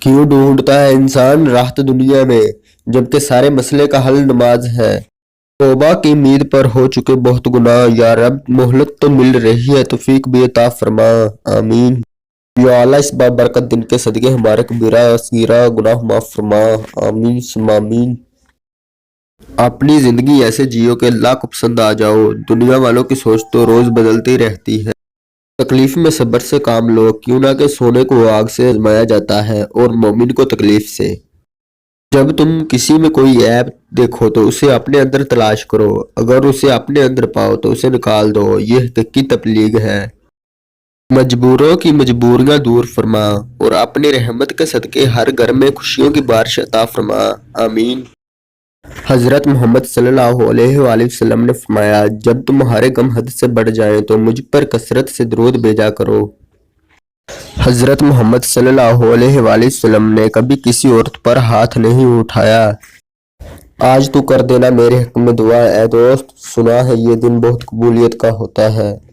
کیوں ڈھونڈتا ہے انسان راحت دنیا میں جبکہ سارے مسئلے کا حل نماز ہے؟ توبہ کی امید پر ہو چکے بہت گناہ، یا رب مہلت تو مل رہی ہے، توفیق بھی عطا فرما، آمین۔ یا اللہ اس بابرکت دن کے صدقے ہمارے کبیرہ صغیرہ گناہ معاف فرما، آمین ثم آمین۔ اپنی زندگی ایسے جیو کہ اللہ کو پسند آ جاؤ۔ دنیا والوں کی سوچ تو روز بدلتی رہتی ہے۔ تکلیف میں صبر سے کام لو، کیوں نہ کہ سونے کو آگ سے آزمایا جاتا ہے اور مومن کو تکلیف سے۔ جب تم کسی میں کوئی عیب دیکھو تو اسے اپنے اندر تلاش کرو، اگر اسے اپنے اندر پاؤ تو اسے نکال دو، یہ حقیقی تبلیغ ہے۔ مجبوروں کی مجبوریاں دور فرما اور اپنی رحمت کے صدقے ہر گھر میں خوشیوں کی بارش عطا فرما، آمین۔ حضرت محمد صلی اللہ علیہ وآلہ وسلم نے فرمایا، جب تمہارے غم حد سے بڑھ جائیں تو مجھ پر کثرت سے درود بھیجا کرو۔ حضرت محمد صلی اللہ علیہ وآلہ وسلم نے کبھی کسی عورت پر ہاتھ نہیں اٹھایا۔ آج تو کر دینا میرے حق میں دعا، اے دوست، سنا ہے یہ دن بہت قبولیت کا ہوتا ہے۔